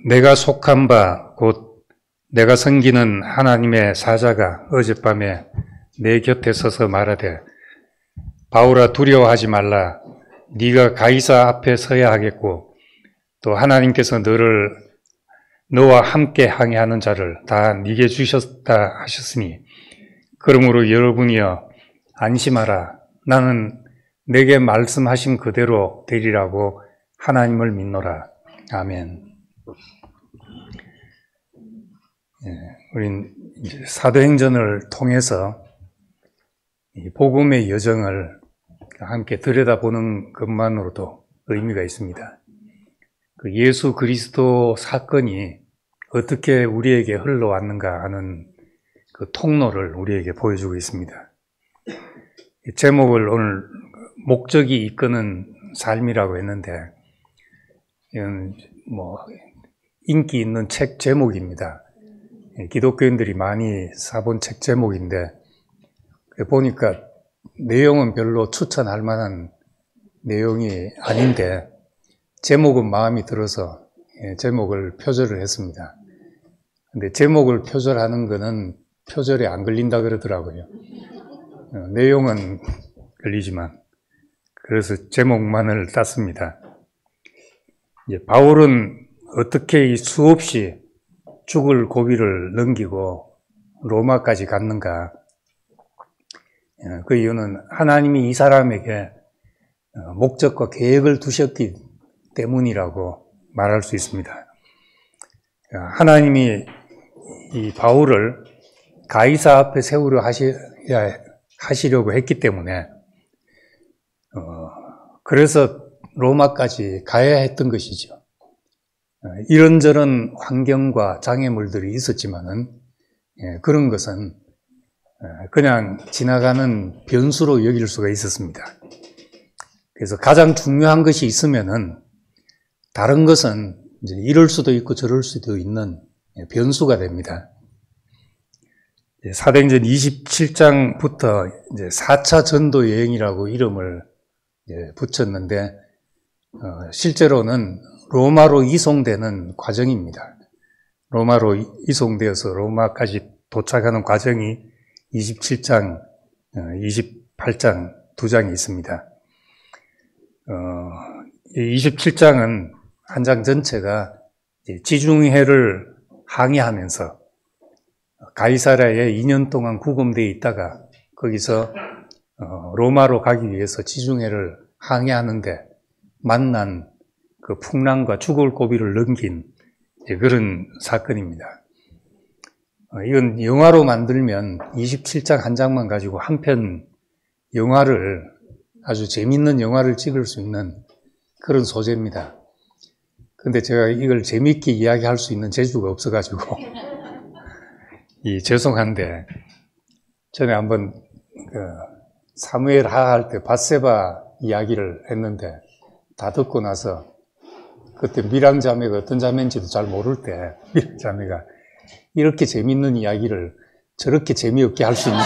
내가 속한 바 곧 내가 섬기는 하나님의 사자가 어젯밤에 내 곁에 서서 말하되 바울아 두려워하지 말라. 네가 가이사 앞에 서야 하겠고 또 하나님께서 너와 함께 항해하는 자를 다 네게 주셨다 하셨으니 그러므로 여러분이여 안심하라. 나는 내게 말씀하신 그대로 되리라고 하나님을 믿노라. 아멘. 우린 사도행전을 통해서 이 복음의 여정을 함께 들여다보는 것만으로도 의미가 있습니다. 그 예수 그리스도 사건이 어떻게 우리에게 흘러왔는가 하는 그 통로를 우리에게 보여주고 있습니다. 이 제목을 오늘 목적이 이끄는 삶이라고 했는데 이건 인기 있는 책 제목입니다. 기독교인들이 많이 사본 책 제목인데 보니까 내용은 별로 추천할 만한 내용이 아닌데 제목은 마음이 들어서 제목을 표절을 했습니다. 근데 제목을 표절하는 거는 표절에 안 걸린다 그러더라고요. 내용은 걸리지만 그래서 제목만을 땄습니다. 바울은 어떻게 이 수없이 죽을 고비를 넘기고 로마까지 갔는가? 그 이유는 하나님이 이 사람에게 목적과 계획을 두셨기 때문이라고 말할 수 있습니다. 하나님이 이 바울을 가이사 앞에 세우려 하시려고 했기 때문에 그래서 로마까지 가야 했던 것이죠. 이런저런 환경과 장애물들이 있었지만은 그런 것은 그냥 지나가는 변수로 여길 수가 있었습니다. 그래서 가장 중요한 것이 있으면은 다른 것은 이제 이럴 수도 있고 저럴 수도 있는 변수가 됩니다. 사도행전 27장부터 이제 4차 전도 여행이라고 이름을 붙였는데 실제로는 로마로 이송되는 과정입니다. 로마로 이송되어서 로마까지 도착하는 과정이 27장, 28장 두 장이 있습니다. 27장은 한 장 전체가 지중해를 항해하면서 가이사랴에 2년 동안 구금되어 있다가 거기서 로마로 가기 위해서 지중해를 항해하는데 만난 그 풍랑과 죽을 고비를 넘긴 그런 사건입니다. 이건 영화로 만들면 27장 한 장만 가지고 한 편 영화를 아주 재밌는 영화를 찍을 수 있는 그런 소재입니다. 근데 제가 이걸 재밌게 이야기할 수 있는 재주가 없어가지고 죄송한데 전에 한번 사무엘 하 할 때 밧세바 이야기를 했는데 다 듣고 나서 그때 미랑 자매가 어떤 자매인지도 잘 모를 때 미랑 자매가 이렇게 재밌는 이야기를 저렇게 재미없게 할 수 있는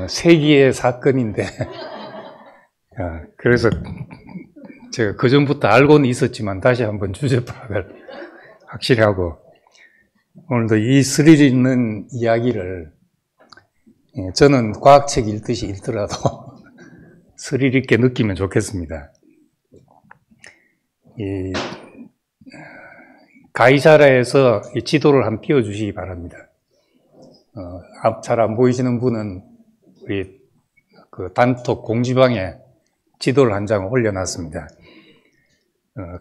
세기의 사건인데 그래서 제가 그전부터 알고는 있었지만 다시 한번 주제 파악을 확실히 하고 오늘도 이 스릴 있는 이야기를 저는 과학책 읽듯이 읽더라도 스릴 있게 느끼면 좋겠습니다. 이 가이사랴에서 이 지도를 한번 띄워주시기 바랍니다. 잘 안 보이시는 분은 우리 그 단톡 공지방에 지도를 한 장 올려놨습니다.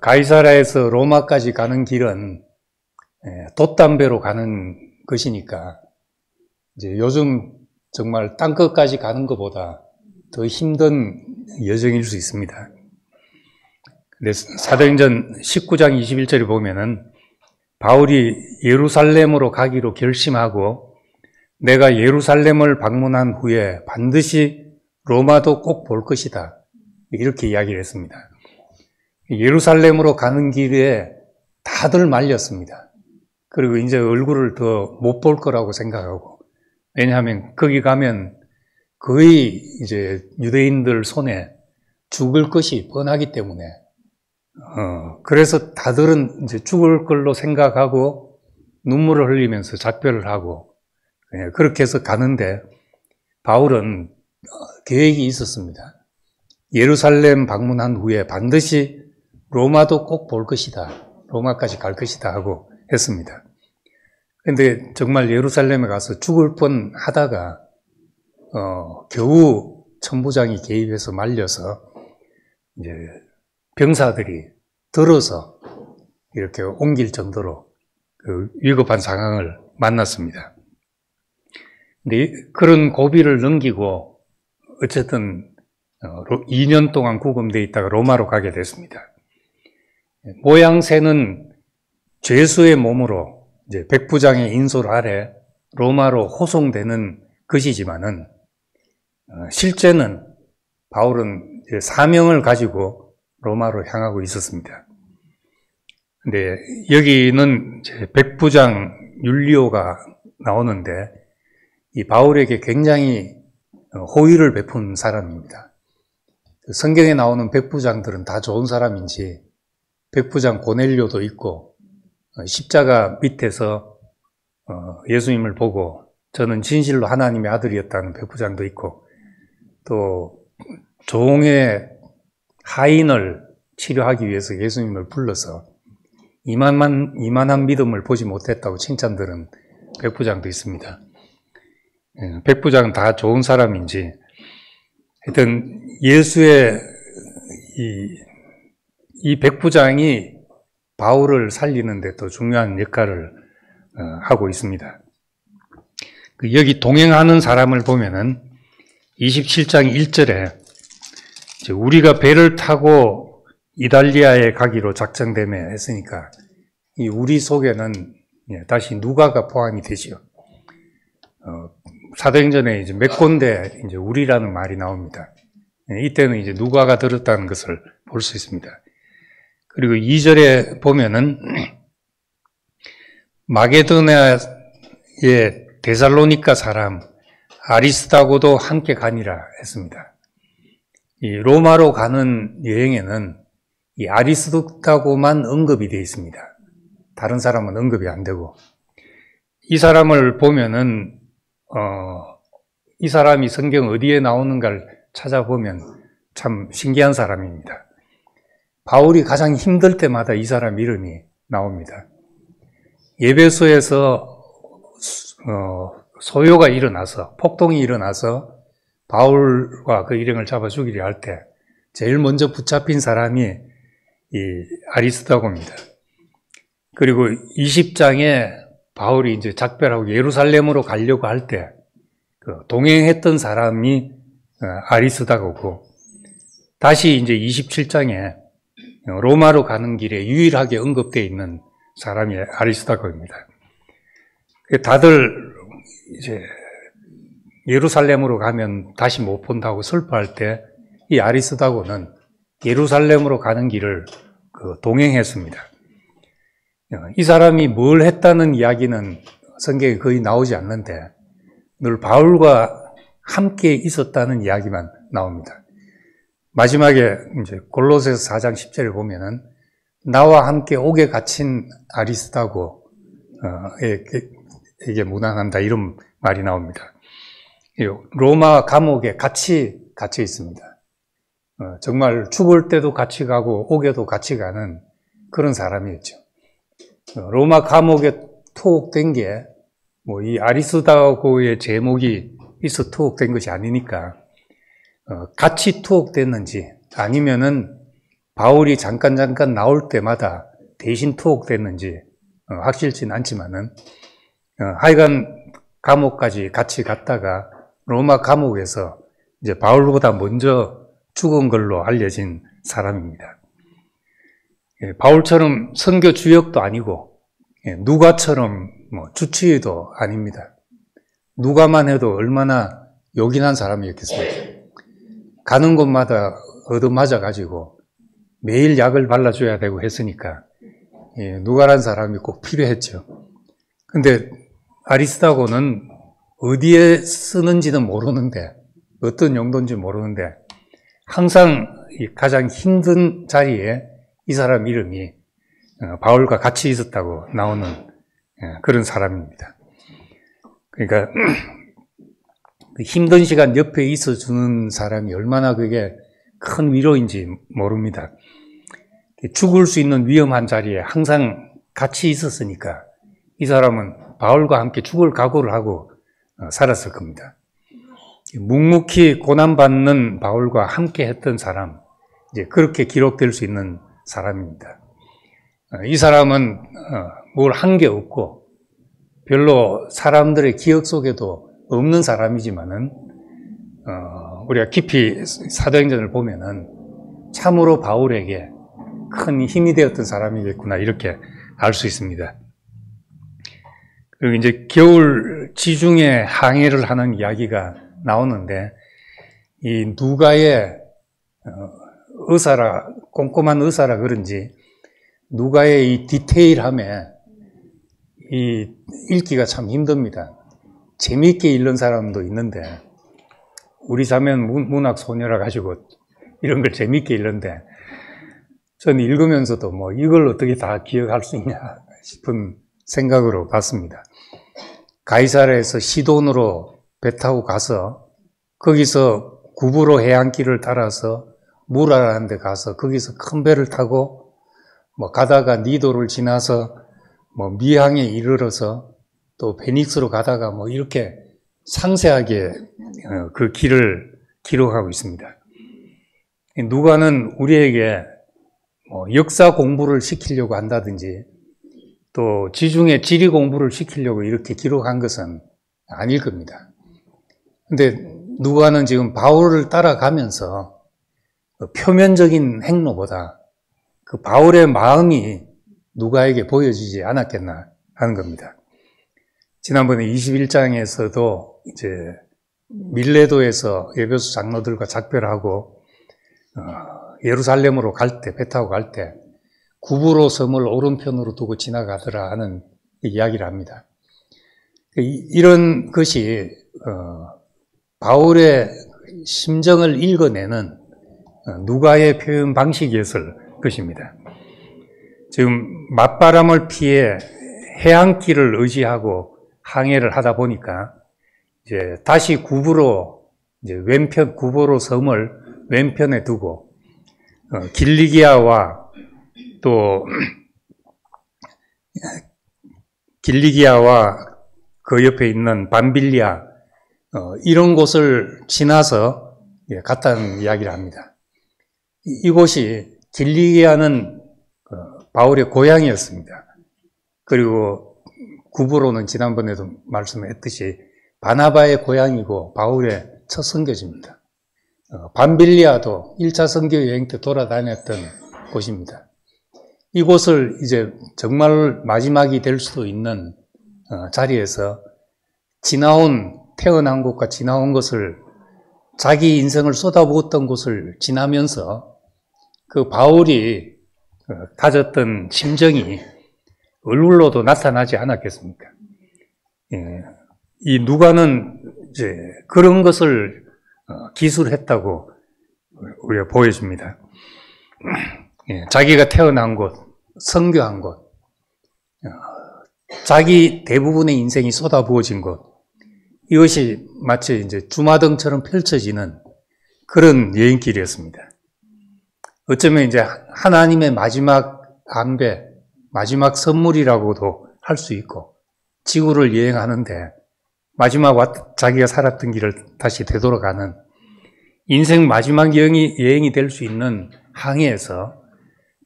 가이사랴에서 로마까지 가는 길은 돛담배로 가는 것이니까 이제 요즘 정말 땅끝까지 가는 것보다 더 힘든 여정일 수 있습니다. 근데 사도행전 19장 21절에 보면은 바울이 예루살렘으로 가기로 결심하고 내가 예루살렘을 방문한 후에 반드시 로마도 꼭 볼 것이다. 이렇게 이야기를 했습니다. 예루살렘으로 가는 길에 다들 말렸습니다. 그리고 이제 얼굴을 더 못 볼 거라고 생각하고 왜냐하면 거기 가면 거의 이제 유대인들 손에 죽을 것이 뻔하기 때문에 그래서 다들은 이제 죽을 걸로 생각하고 눈물을 흘리면서 작별을 하고, 그렇게 해서 가는데, 바울은 계획이 있었습니다. 예루살렘 방문한 후에 반드시 로마도 꼭 볼 것이다. 로마까지 갈 것이다 하고 했습니다. 근데 정말 예루살렘에 가서 죽을 뻔 하다가, 겨우 천부장이 개입해서 말려서, 이제 병사들이 들어서 이렇게 옮길 정도로 그 위급한 상황을 만났습니다. 근데 그런 고비를 넘기고 어쨌든 2년 동안 구금되어 있다가 로마로 가게 됐습니다. 모양새는 죄수의 몸으로 이제 백부장의 인솔 아래 로마로 호송되는 것이지만은 실제는 바울은 사명을 가지고 로마로 향하고 있었습니다. 근데 여기는 백부장 율리오가 나오는데 이 바울에게 굉장히 호의를 베푼 사람입니다. 성경에 나오는 백부장들은 다 좋은 사람인지 백부장 고넬료도 있고 십자가 밑에서 예수님을 보고 저는 진실로 하나님의 아들이었다는 백부장도 있고 또 종의 하인을 치료하기 위해서 예수님을 불러서 이만한 믿음을 보지 못했다고 칭찬들은 백부장도 있습니다. 백부장은 다 좋은 사람인지 하여튼 예수의 이 백부장이 바울을 살리는 데 또 중요한 역할을 하고 있습니다. 여기 동행하는 사람을 보면은 27장 1절에 우리가 배를 타고 이달리아에 가기로 작정되며 했으니까 이 우리 속에는 다시 누가가 포함이 되지요. 사도행전에 이제 몇 군데 이제 우리라는 말이 나옵니다. 이때는 이제 누가가 들었다는 것을 볼 수 있습니다. 그리고 2절에 보면은 마게도냐의 데살로니가 사람 아리스다고도 함께 가니라 했습니다. 이 로마로 가는 여행에는 이 아리스다고만 언급이 되어 있습니다. 다른 사람은 언급이 안 되고 이 사람을 보면은 이 사람이 성경 어디에 나오는가를 찾아보면 참 신기한 사람입니다. 바울이 가장 힘들 때마다 이 사람 이름이 나옵니다. 예배소에서 소요가 일어나서 폭동이 일어나서 바울과 그 일행을 잡아 죽이려 할 때 제일 먼저 붙잡힌 사람이 이 아리스다고입니다. 그리고 20장에 바울이 이제 작별하고 예루살렘으로 가려고 할 때 동행했던 사람이 아리스다고고 다시 이제 27장에 로마로 가는 길에 유일하게 언급되어 있는 사람이 아리스다고입니다. 다들 이제 예루살렘으로 가면 다시 못 본다고 슬퍼할 때 이 아리스다고는 예루살렘으로 가는 길을 동행했습니다. 이 사람이 뭘 했다는 이야기는 성경에 거의 나오지 않는데 늘 바울과 함께 있었다는 이야기만 나옵니다. 마지막에 이제 골로새서 4장 10절에 보면은 나와 함께 옥에 갇힌 아리스다고 에게 무난한다 이런 말이 나옵니다. 로마 감옥에 같이 갇혀 있습니다. 정말 죽을 때도 같이 가고 옥에도 같이 가는 그런 사람이었죠. 로마 감옥에 투옥된 게 뭐 이 아리스다고의 제목이 있어 투옥된 것이 아니니까 같이 투옥됐는지 아니면은 바울이 잠깐 나올 때마다 대신 투옥됐는지 확실치는 않지만은 하여간 감옥까지 같이 갔다가 로마 감옥에서 이제 바울보다 먼저 죽은 걸로 알려진 사람입니다. 바울처럼 선교 주역도 아니고 누가처럼 뭐 주치의도 아닙니다. 누가만 해도 얼마나 요긴한 사람이었겠습니까? 가는 곳마다 얻어맞아가지고 매일 약을 발라줘야 되고 했으니까 누가란 사람이 꼭 필요했죠. 근데 아리스다고는 어디에 쓰는지는 모르는데 어떤 용도인지 모르는데 항상 가장 힘든 자리에 이 사람 이름이 바울과 같이 있었다고 나오는 그런 사람입니다. 그러니까 힘든 시간 옆에 있어주는 사람이 얼마나 그게 큰 위로인지 모릅니다. 죽을 수 있는 위험한 자리에 항상 같이 있었으니까 이 사람은 바울과 함께 죽을 각오를 하고 살았을 겁니다. 묵묵히 고난받는 바울과 함께 했던 사람, 이제 그렇게 기록될 수 있는 사람입니다. 이 사람은 뭘 한 게 없고 별로 사람들의 기억 속에도 없는 사람이지만은 우리가 깊이 사도행전을 보면은 참으로 바울에게 큰 힘이 되었던 사람이겠구나 이렇게 알 수 있습니다. 그리고 이제 겨울 지중해 항해를 하는 이야기가 나오는데 이 누가의 의사라 꼼꼼한 의사라 그런지 누가의 이 디테일함에 이 읽기가 참 힘듭니다. 재미있게 읽는 사람도 있는데 우리 자매는 문학 소녀라 가지고 이런 걸 재미있게 읽는데 저는 읽으면서도 뭐 이걸 어떻게 다 기억할 수 있냐 싶은 생각으로 봤습니다. 가이사랴에서 시돈으로 배 타고 가서 거기서 구브로 해안길을 따라서 무라라는 데 가서 거기서 큰 배를 타고 뭐 가다가 니도를 지나서 뭐 미항에 이르러서 또 베닉스로 가다가 뭐 이렇게 상세하게 그 길을 기록하고 있습니다. 누가는 우리에게 역사 공부를 시키려고 한다든지 또 지중해 지리 공부를 시키려고 이렇게 기록한 것은 아닐 겁니다. 근데 누가는 지금 바울을 따라가면서 표면적인 행로보다 그 바울의 마음이 누가에게 보여지지 않았겠나 하는 겁니다. 지난번에 21장에서도 이제 밀레도에서 에베소 장로들과 작별하고 예루살렘으로 갈 때, 배 타고 갈 때 구브로 섬을 오른편으로 두고 지나가더라 하는 이야기를 합니다. 이런 것이 바울의 심정을 읽어내는 누가의 표현 방식이었을 것입니다. 지금 맞바람을 피해 해안길을 의지하고 항해를 하다 보니까 이제 다시 구브로 이제 구브로 섬을 왼편에 두고 길리기아와 또 그 옆에 있는 밤빌리아 이런 곳을 지나서 갔다는 이야기를 합니다. 이곳이 길리기아는 바울의 고향이었습니다. 그리고 구브로는 지난번에도 말씀했듯이 바나바의 고향이고 바울의 첫 선교지입니다. 밤빌리아도 1차 선교 여행 때 돌아다녔던 곳입니다. 이곳을 이제 정말 마지막이 될 수도 있는 자리에서 태어난 곳과 지나온 것을 자기 인생을 쏟아부었던 곳을 지나면서 그 바울이 가졌던 심정이 얼굴로도 나타나지 않았겠습니까? 이 누가는 이제 그런 것을 기술했다고 우리가 보여줍니다. 자기가 태어난 곳, 선교한 곳, 자기 대부분의 인생이 쏟아부어진 곳, 이것이 마치 이제 주마등처럼 펼쳐지는 그런 여행길이었습니다. 어쩌면 이제 하나님의 마지막 안배, 마지막 선물이라고도 할 수 있고, 지구를 여행하는데 마지막 자기가 살았던 길을 다시 되돌아가는 인생 마지막 여행이 될 수 있는 항해에서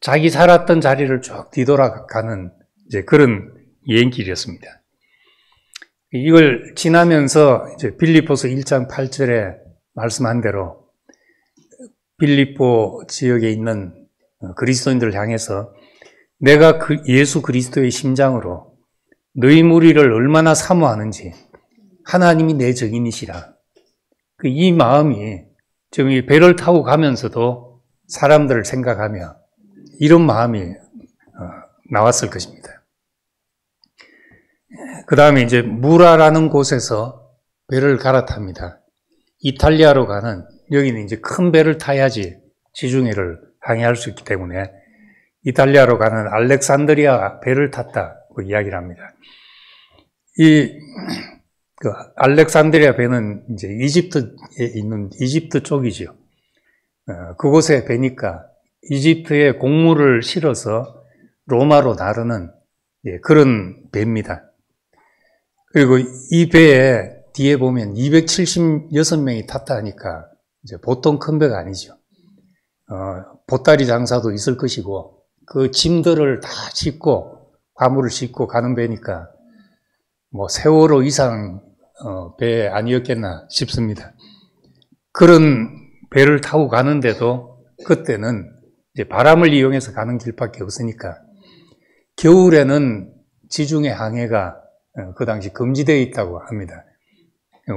자기 살았던 자리를 쭉 뒤돌아가는 이제 그런 여행길이었습니다. 이걸 지나면서 이제 빌립보서 1장 8절에 말씀한 대로 빌립보 지역에 있는 그리스도인들을 향해서 내가 예수 그리스도의 심장으로 너희 무리를 얼마나 사모하는지 하나님이 내 증인이시라. 이 마음이 지금 이 배를 타고 가면서도 사람들을 생각하며 이런 마음이 나왔을 것입니다. 그 다음에 이제 무라라는 곳에서 배를 갈아탑니다. 이탈리아로 가는, 여기는 이제 큰 배를 타야지 지중해를 항해할 수 있기 때문에 이탈리아로 가는 알렉산드리아 배를 탔다고 이야기를 합니다. 그 알렉산드리아 배는 이제 이집트에 있는 이집트 쪽이죠. 그곳에 배니까 이집트에 곡물을 실어서 로마로 나르는 그런 배입니다. 그리고 이 배에 뒤에 보면 276명이 탔다 하니까 이제 보통 큰 배가 아니죠. 보따리 장사도 있을 것이고 그 짐들을 다 싣고 화물을 싣고 가는 배니까 뭐 세월호 이상 배 아니었겠나 싶습니다. 그런 배를 타고 가는데도 그때는 이제 바람을 이용해서 가는 길밖에 없으니까 겨울에는 지중해 항해가 그 당시 금지되어 있다고 합니다.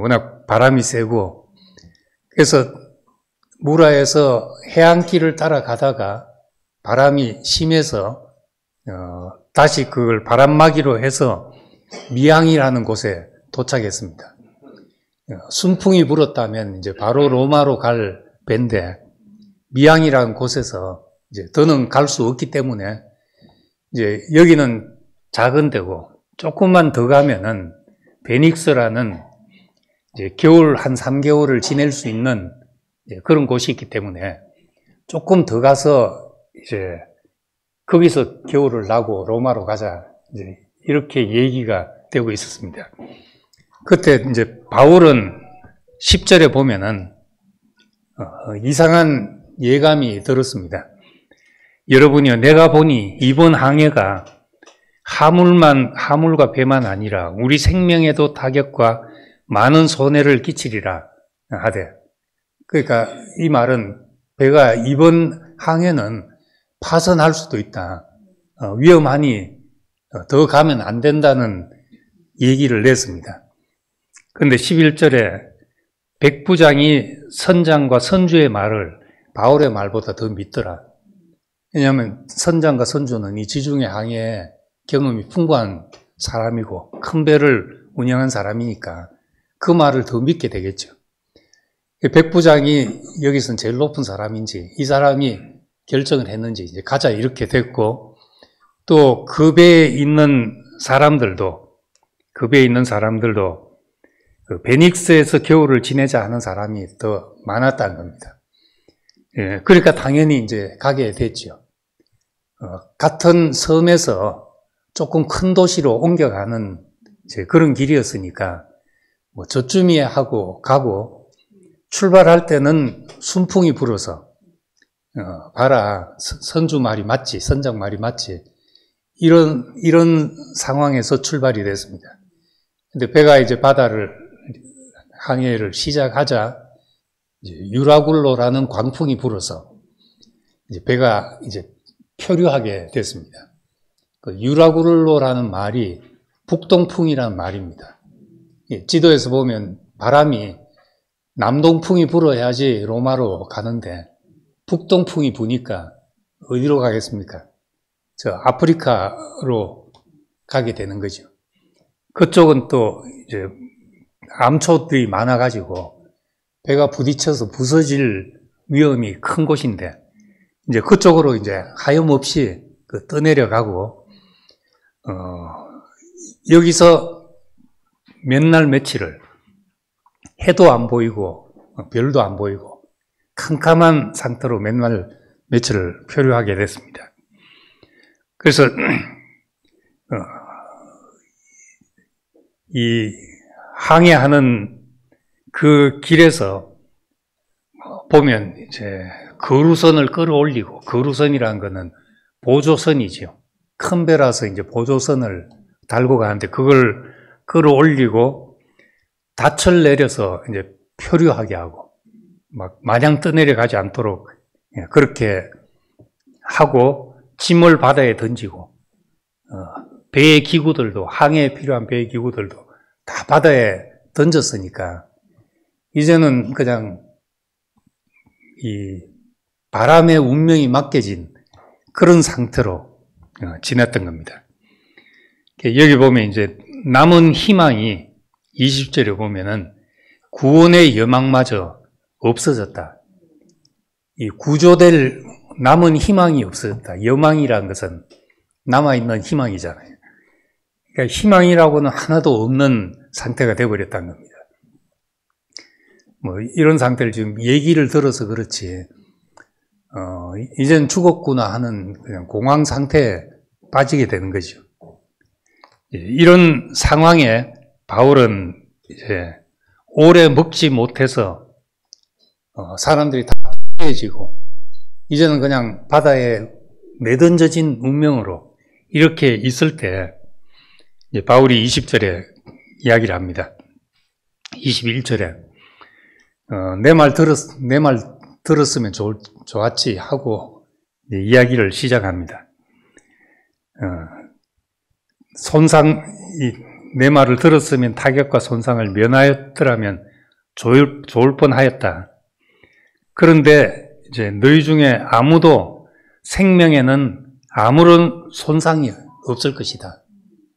워낙 바람이 세고 그래서 무라에서 해안길을 따라가다가 바람이 심해서 다시 그걸 바람막이로 해서 미항이라는 곳에 도착했습니다. 순풍이 불었다면 이제 바로 로마로 갈 배인데 미항이라는 곳에서 이제 더는 갈 수 없기 때문에 이제 여기는 작은 데고 조금만 더 가면은 베닉스라는 이제 겨울 한 3개월을 지낼 수 있는 그런 곳이 있기 때문에 조금 더 가서 이제 거기서 겨울을 나고 로마로 가자 이제 이렇게 얘기가 되고 있었습니다. 그때 이제 바울은 10절에 보면은 이상한 예감이 들었습니다. 여러분이요, 내가 보니 이번 항해가 하물과 배만 아니라 우리 생명에도 타격과 많은 손해를 끼치리라 하되, 그러니까 이 말은 배가 이번 항해는 파선할 수도 있다. 위험하니 더 가면 안 된다는 얘기를 냈습니다. 그런데 11절에 백부장이 선장과 선주의 말을 바울의 말보다 더 믿더라. 왜냐하면 선장과 선주는 이 지중해 항해에 경험이 풍부한 사람이고 큰 배를 운영한 사람이니까 그 말을 더 믿게 되겠죠. 백부장이 여기서는 제일 높은 사람인지 이 사람이 결정을 했는지 이제 가자 이렇게 됐고, 또 그 배에 있는 사람들도 그 베닉스에서 겨울을 지내자 하는 사람이 더 많았다는 겁니다. 예, 그러니까 당연히 이제 가게 됐죠. 같은 섬에서 조금 큰 도시로 옮겨가는 이제 그런 길이었으니까 뭐 저쯤이야 하고 가고, 출발할 때는 순풍이 불어서 봐라, 선주 말이 맞지, 선장 말이 맞지, 이런 상황에서 출발이 됐습니다. 근데 배가 이제 바다를 항해를 시작하자 이제 유라굴로라는 광풍이 불어서 이제 배가 이제 표류하게 됐습니다. 그 유라굴로라는 말이 북동풍이라는 말입니다. 지도에서 보면 바람이 남동풍이 불어야지 로마로 가는데 북동풍이 부니까 어디로 가겠습니까? 저 아프리카로 가게 되는 거죠. 그쪽은 또 이제 암초들이 많아가지고 배가 부딪혀서 부서질 위험이 큰 곳인데 이제 그쪽으로 이제 하염없이 떠내려가고 여기서 몇 날 며칠을 해도 안 보이고 별도 안 보이고 캄캄한 상태로 몇 날 며칠을 표류하게 됐습니다. 그래서 이 항해하는 그 길에서 보면 이제 거루선을 끌어올리고, 거루선이라는 거는 보조선이지요. 큰 배라서 이제 보조선을 달고 가는데 그걸 끌어올리고 닻을 내려서 이제 표류하게 하고 막 마냥 떠내려가지 않도록 그렇게 하고, 짐을 바다에 던지고 배의 기구들도, 항해에 필요한 배의 기구들도 다 바다에 던졌으니까 이제는 그냥 이 바람의 운명이 맡겨진 그런 상태로 지냈던 겁니다. 여기 보면 이제 남은 희망이 20절에 보면은 구원의 여망마저 없어졌다. 이 구조될 남은 희망이 없었다. 여망이라는 것은 남아있는 희망이잖아요. 그러니까 희망이라고는 하나도 없는 상태가 되어버렸다는 겁니다. 뭐 이런 상태를 지금 얘기를 들어서 그렇지 이젠 죽었구나 하는 그냥 공황 상태에 빠지게 되는 거죠. 이런 상황에 바울은 이제 오래 먹지 못해서 사람들이 다 피해지고 이제는 그냥 바다에 내던져진 운명으로 이렇게 있을 때 이제 바울이 20절에 이야기를 합니다. 21절에 내 말 들었으면 좋았지 하고 이야기를 시작합니다. 내 말을 들었으면 타격과 손상을 면하였더라면 좋을 뻔하였다. 그런데 이제 너희 중에 아무도 생명에는 아무런 손상이 없을 것이다.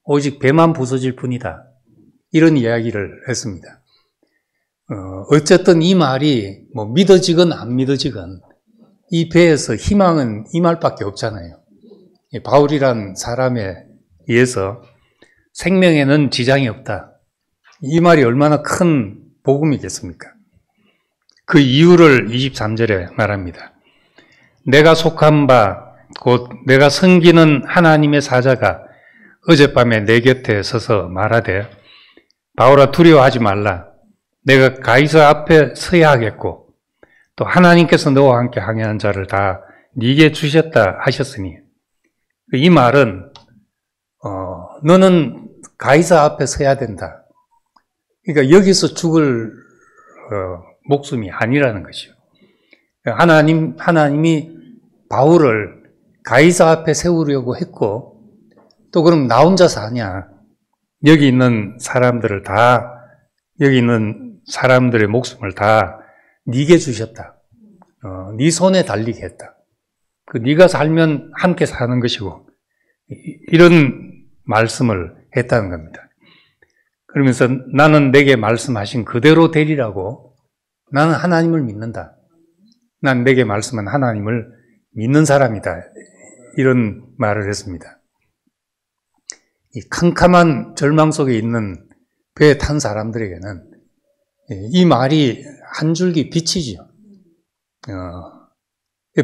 오직 배만 부서질 뿐이다. 이런 이야기를 했습니다. 어쨌든 이 말이 뭐 믿어지건 안 믿어지건 이 배에서 희망은 이 말밖에 없잖아요. 바울이란 사람에 의해서 생명에는 지장이 없다. 이 말이 얼마나 큰 복음이겠습니까? 그 이유를 23절에 말합니다. 내가 속한 바 곧 내가 섬기는 하나님의 사자가 어젯밤에 내 곁에 서서 말하되 바울아 두려워하지 말라. 내가 가이사 앞에 서야 하겠고 또 하나님께서 너와 함께 항해한 자를 다 네게 주셨다 하셨으니 이 말은 너는 가이사 앞에 서야 된다. 그러니까 여기서 죽을 목숨이 아니라는 것이요. 하나님이 바울을 가이사 앞에 세우려고 했고 또 그럼 나 혼자 사냐? 여기 있는 사람들의 목숨을 다 네게 주셨다. 네 손에 달리게 했다. 네가 살면 함께 사는 것이고 이런 말씀을 했다는 겁니다. 그러면서 나는 내게 말씀하신 그대로 되리라고 나는 하나님을 믿는다. 난 내게 말씀한 하나님을 믿는 사람이다. 이런 말을 했습니다. 이 캄캄한 절망 속에 있는 배에 탄 사람들에게는 이 말이 한 줄기 빛이죠.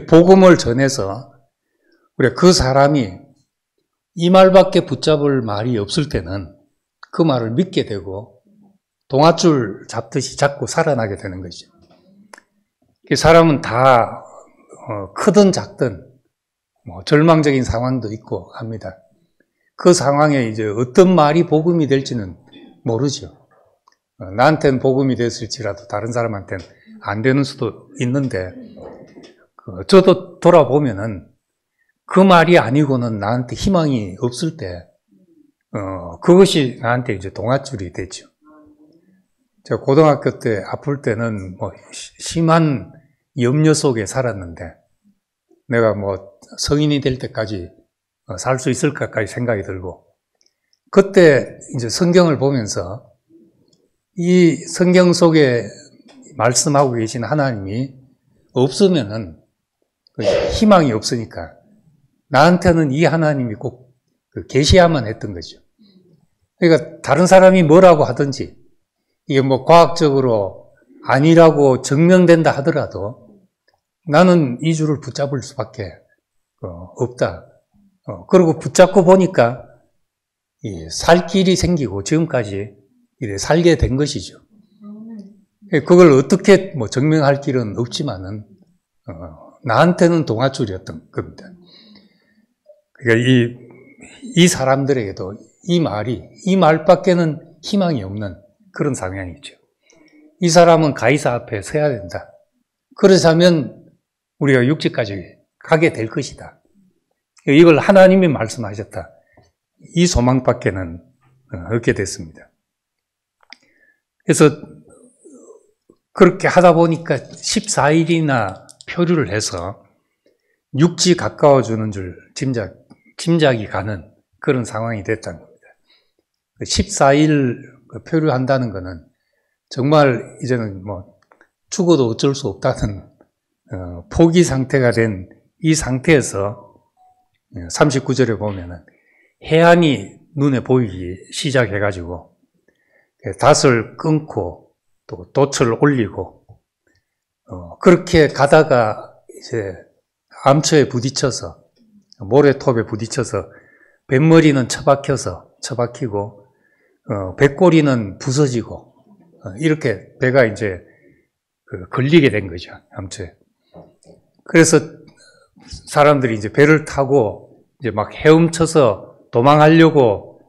복음을 전해서 우리가 그 사람이 이 말밖에 붙잡을 말이 없을 때는 그 말을 믿게 되고 동아줄 잡듯이 잡고 살아나게 되는 것이죠. 사람은 다 크든 작든 절망적인 상황도 있고 합니다. 그 상황에 이제 어떤 말이 복음이 될지는 모르죠. 나한테는 복음이 됐을지라도 다른 사람한테는 안 되는 수도 있는데 저도 돌아보면은 그 말이 아니고는 나한테 희망이 없을 때 그것이 나한테 이제 동아줄이 되죠. 제가 고등학교 때 아플 때는 심한 염려 속에 살았는데 내가 성인이 될 때까지 살 수 있을까까지 생각이 들고 그때 이제 성경을 보면서 이 성경 속에 말씀하고 계신 하나님이 없으면은 희망이 없으니까 나한테는 이 하나님이 꼭 계시야만 했던 거죠. 그러니까 다른 사람이 뭐라고 하든지 이게 과학적으로 아니라고 증명된다 하더라도 나는 이 줄을 붙잡을 수밖에 없다. 그리고 붙잡고 보니까 살 길이 생기고 지금까지 이래 살게 된 것이죠. 그걸 어떻게 증명할 길은 없지만은 나한테는 동아줄이었던 겁니다. 그러니까 이 사람들에게도 이 말밖에는 희망이 없는 그런 상황이죠. 이 사람은 가이사 앞에 서야 된다. 그러자면 우리가 육지까지 가게 될 것이다. 이걸 하나님이 말씀하셨다. 이 소망밖에는 없게 됐습니다. 그래서 그렇게 하다 보니까 14일이나 표류를 해서 육지 가까워주는 줄 짐작이 가는 그런 상황이 됐다는 겁니다. 14일 표류한다는 것은 정말 이제는 죽어도 어쩔 수 없다는 포기 상태가 된 이 상태에서 39절에 보면은 해안이 눈에 보이기 시작해가지고 닷을 끊고 또 돛을 올리고 그렇게 가다가 이제 암초에 부딪혀서 모래톱에 부딪혀서 뱃머리는 처박히고 배꼬리는 부서지고 이렇게 배가 이제 걸리게 된 거죠, 암초에. 그래서 사람들이 이제 배를 타고 이제 막 헤엄쳐서 도망하려고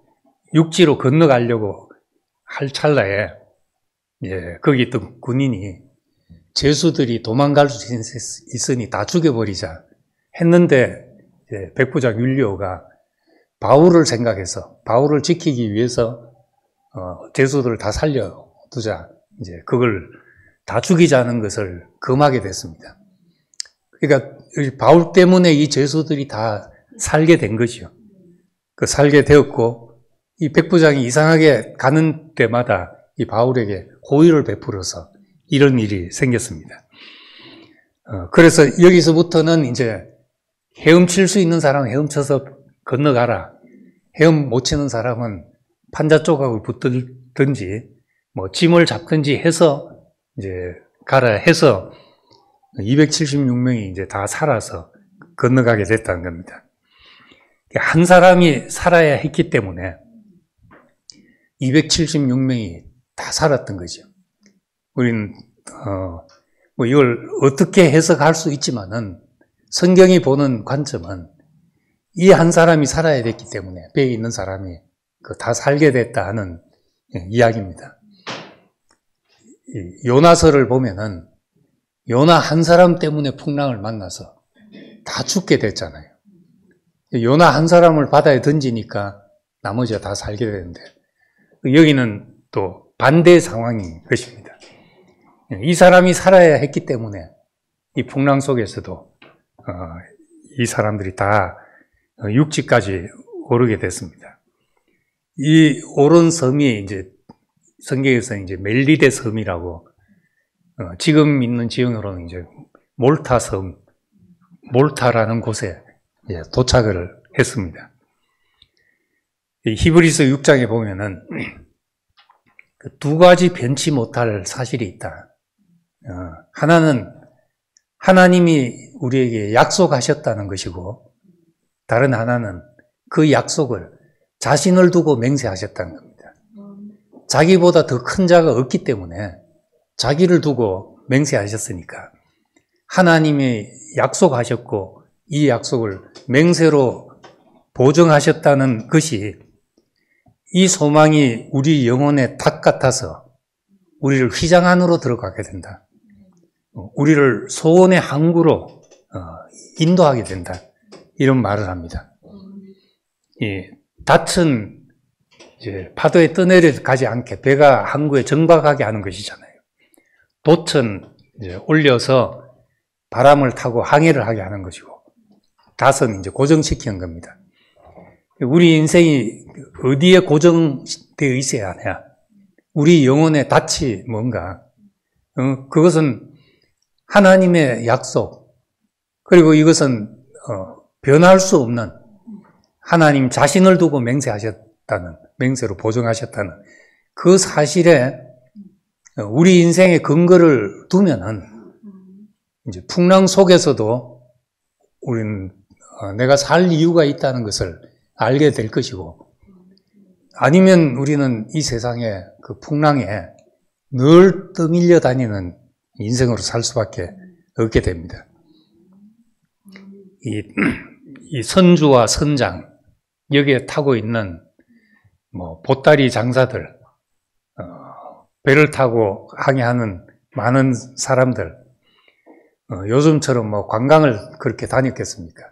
육지로 건너가려고 할 찰나에 거기 있던 군인이 죄수들이 도망갈 수 있으니 다 죽여버리자 했는데 백부장 율리오가 바울을 생각해서 바울을 지키기 위해서 죄수들을 다 살려두자, 이제 그걸 다 죽이자는 것을 금하게 됐습니다. 그러니까 바울 때문에 이 죄수들이 다 살게 된 거죠. 살게 되었고 이 백부장이 이상하게 가는 때마다 이 바울에게 호의를 베풀어서 이런 일이 생겼습니다. 그래서 여기서부터는 이제 헤엄칠 수 있는 사람은 헤엄쳐서 건너가라. 헤엄 못 치는 사람은 판자 조각을 붙들든지 뭐 짐을 잡든지 해서 이제 가라 해서 276명이 이제 다 살아서 건너가게 됐다는 겁니다. 한 사람이 살아야 했기 때문에 276명이 다 살았던 거죠. 우리는 뭐 이걸 어떻게 해석할 수 있지만은 성경이 보는 관점은 이 한 사람이 살아야 됐기 때문에 배에 있는 사람이 다 살게 됐다 하는 이야기입니다. 요나서를 보면은 요나 한 사람 때문에 풍랑을 만나서 다 죽게 됐잖아요. 요나 한 사람을 바다에 던지니까 나머지가 다 살게 되는데 여기는 또 반대 상황인 것입니다. 이 사람이 살아야 했기 때문에 이 풍랑 속에서도 이 사람들이 다 육지까지 오르게 됐습니다. 이 오른 섬이 이제 성경에서 이제 멜리데 섬이라고 지금 있는 지형으로는 이제 몰타라는 곳에 도착을 했습니다. 이 히브리서 6장에 보면은 두 가지 변치 못할 사실이 있다. 하나는 하나님이 우리에게 약속하셨다는 것이고 다른 하나는 그 약속을 자신을 두고 맹세하셨다는 겁니다. 자기보다 더 큰 자가 없기 때문에 자기를 두고 맹세하셨으니까 하나님이 약속하셨고 이 약속을 맹세로 보증하셨다는 것이 이 소망이 우리 영혼의 탁 같아서 우리를 휘장 안으로 들어가게 된다. 우리를 소원의 항구로 인도하게 된다. 이런 말을 합니다. 이 닻은 이제 파도에 떠내려가지 않게 배가 항구에 정박하게 하는 것이잖아요. 돛은 이제 올려서 바람을 타고 항해를 하게 하는 것이고, 닷은 이제 고정시키는 겁니다. 우리 인생이 어디에 고정되어 있어야 하냐? 우리 영혼의 닻이 뭔가? 그것은 하나님의 약속, 그리고 이것은 변할 수 없는 하나님 자신을 두고 맹세하셨다는, 맹세로 보증하셨다는 그 사실에 우리 인생의 근거를 두면은 이제 풍랑 속에서도 우리는 내가 살 이유가 있다는 것을 알게 될 것이고, 아니면 우리는 이 세상의 그 풍랑에 늘 떠밀려 다니는 인생으로 살 수밖에 없게 됩니다. 이 선주와 선장, 여기에 타고 있는 뭐 보따리 장사들, 배를 타고 항해하는 많은 사람들, 요즘처럼 뭐 관광을 그렇게 다녔겠습니까?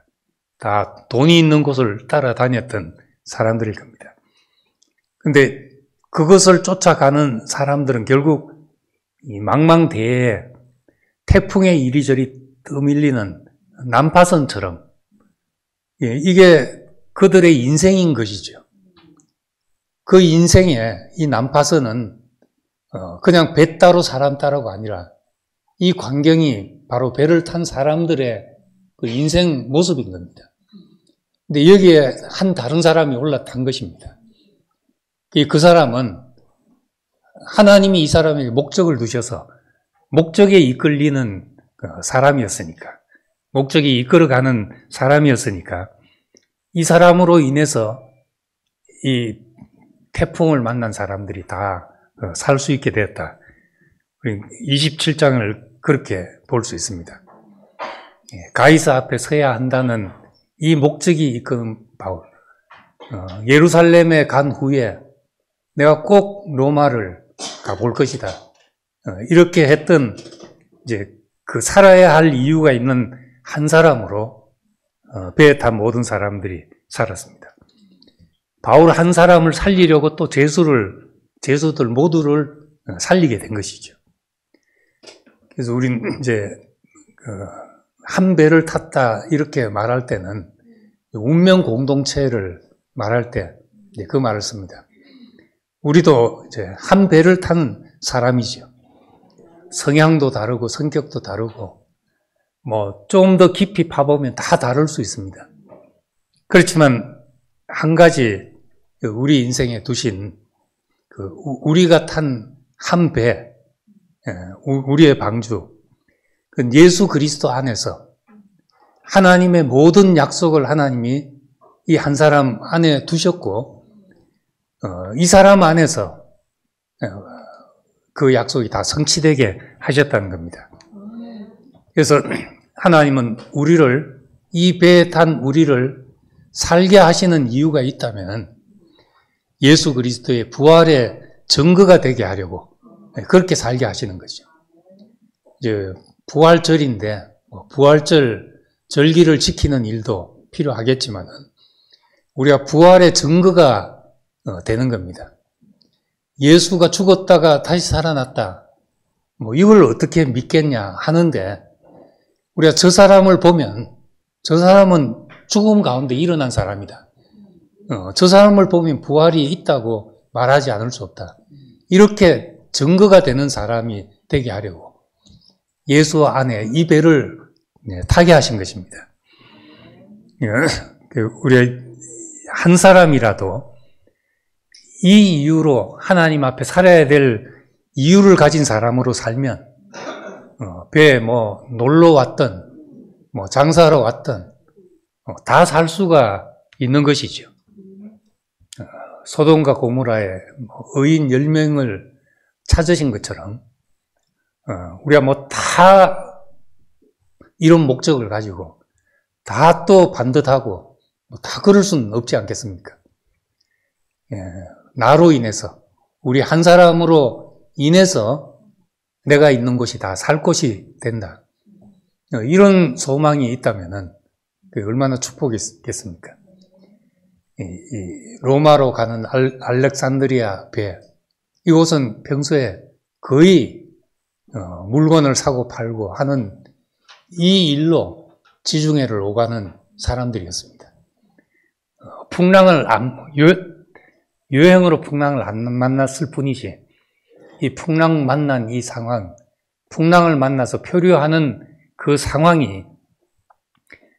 다 돈이 있는 곳을 따라다녔던 사람들일 겁니다. 근데 그것을 쫓아가는 사람들은 결국 이 망망대해에 태풍에 이리저리 떠밀리는 난파선처럼 이게 그들의 인생인 것이죠. 그 인생에 이 난파선은 그냥 배 따로 사람 따로가 아니라 이 광경이 바로 배를 탄 사람들의 그 인생 모습인 겁니다. 근데 여기에 한 다른 사람이 올라탄 것입니다. 그 사람은 하나님이 이 사람에게 목적을 두셔서 목적에 이끌리는 사람이었으니까, 목적이 이끌어가는 사람이었으니까 이 사람으로 인해서 이 태풍을 만난 사람들이 다 살 수 있게 되었다. 27장을 그렇게 볼 수 있습니다. 가이사 앞에 서야 한다는 이 목적이 이끄는 바울. 예루살렘에 간 후에 내가 꼭 로마를 가볼 것이다. 이렇게 했던 이제 그 살아야 할 이유가 있는 한 사람으로 배에 탄 모든 사람들이 살았습니다. 바울 한 사람을 살리려고 또 제수들 모두를 살리게 된 것이죠. 그래서 우린 이제 한 배를 탔다 이렇게 말할 때는 운명 공동체를 말할 때 그 말을 씁니다. 우리도 이제 한 배를 탄 사람이죠. 성향도 다르고 성격도 다르고 뭐 좀 더 깊이 파보면 다 다를 수 있습니다. 그렇지만 한 가지 우리 인생에 두신 우리가 탄 한 배, 우리의 방주, 그 예수 그리스도 안에서 하나님의 모든 약속을 하나님이 이 한 사람 안에 두셨고, 이 사람 안에서 그 약속이 다 성취되게 하셨다는 겁니다. 그래서 하나님은 이 배에 탄 우리를 살게 하시는 이유가 있다면 예수 그리스도의 부활의 증거가 되게 하려고 그렇게 살게 하시는 거죠. 이제 부활절인데 부활절 절기를 지키는 일도 필요하겠지만 우리가 부활의 증거가 되는 겁니다. 예수가 죽었다가 다시 살아났다. 이걸 어떻게 믿겠냐 하는데 우리가 저 사람을 보면 저 사람은 죽음 가운데 일어난 사람이다. 저 사람을 보면 부활이 있다고 말하지 않을 수 없다. 이렇게 증거가 되는 사람이 되게 하려고 예수 안에 이 배를 타게 하신 것입니다. 우리 한 사람이라도 이 이유로 하나님 앞에 살아야 될 이유를 가진 사람으로 살면 배에 놀러 왔든 장사하러 왔든 다 살 수가 있는 것이죠. 소돔과 고모라에 의인 10명을 찾으신 것처럼 우리가 다 이런 목적을 가지고 다 또 반듯하고 다 그럴 수는 없지 않겠습니까? 나로 인해서 우리 한 사람으로 인해서 내가 있는 곳이 다 살 곳이 된다. 이런 소망이 있다면은 얼마나 축복이겠습니까? 이 로마로 가는 알렉산드리아 배, 이곳은 평소에 거의 물건을 사고 팔고 하는 이 일로 지중해를 오가는 사람들이었습니다. 여행으로 풍랑을 안 만났을 뿐이지 이 풍랑 만난 이 상황, 풍랑을 만나서 표류하는 그 상황이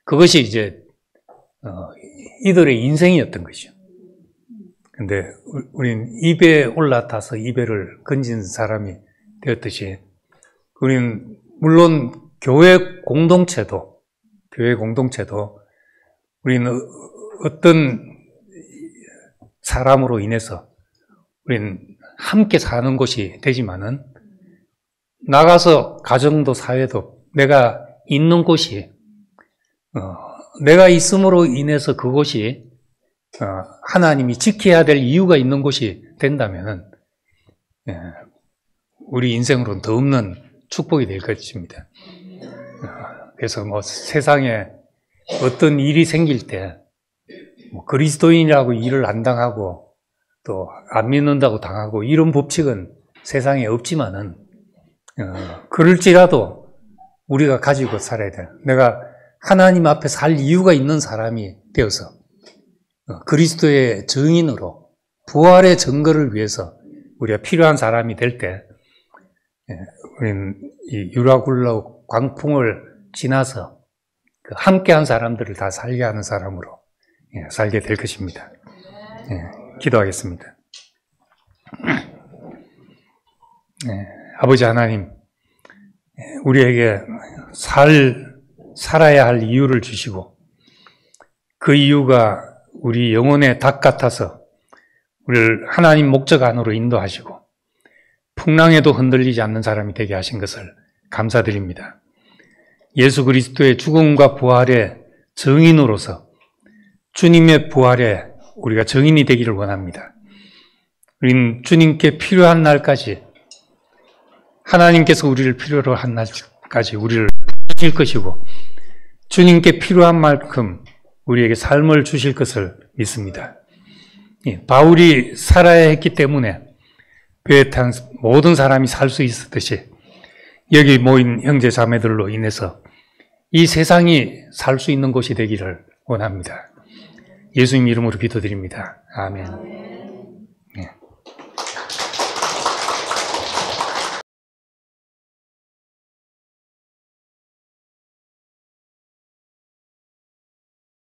그것이 이제 이들의 인생이었던 것이죠. 근데 우리는 이 배에 올라타서 이 배를 건진 사람이 되었듯이 우리는 물론 교회 공동체도 우리는 어떤 사람으로 인해서 우리는 함께 사는 곳이 되지만은 나가서 가정도 사회도 내가 있는 곳이 내가 있음으로 인해서 그곳이 하나님이 지켜야 될 이유가 있는 곳이 된다면은 우리 인생으로는 더 없는 축복이 될 것입니다. 그래서 세상에 어떤 일이 생길 때 그리스도인이라고 일을 안 당하고 또 안 믿는다고 당하고 이런 법칙은 세상에 없지만은 그럴지라도 우리가 가지고 살아야 돼. 내가 하나님 앞에 살 이유가 있는 사람이 되어서 그리스도의 증인으로 부활의 증거를 위해서 우리가 필요한 사람이 될 때 우리는 이 유라굴로 광풍을 지나서 그 함께한 사람들을 다 살게 하는 사람으로 살게 될 것입니다. 기도하겠습니다. 아버지 하나님, 우리에게 살아야 할 이유를 주시고 그 이유가 우리 영혼의 닭 같아서 우리를 하나님 목적 안으로 인도하시고 풍랑에도 흔들리지 않는 사람이 되게 하신 것을 감사드립니다. 예수 그리스도의 죽음과 부활의 증인으로서 주님의 부활에 우리가 증인이 되기를 원합니다. 우리는 주님께 필요한 날까지 하나님께서 우리를 필요로 한 날까지 우리를 주실 것이고 주님께 필요한 만큼 우리에게 삶을 주실 것을 믿습니다. 바울이 살아야 했기 때문에 배에 탄 모든 사람이 살 수 있었듯이 여기 모인 형제 자매들로 인해서 이 세상이 살 수 있는 곳이 되기를 원합니다. 예수님 이름으로 기도드립니다. 아멘.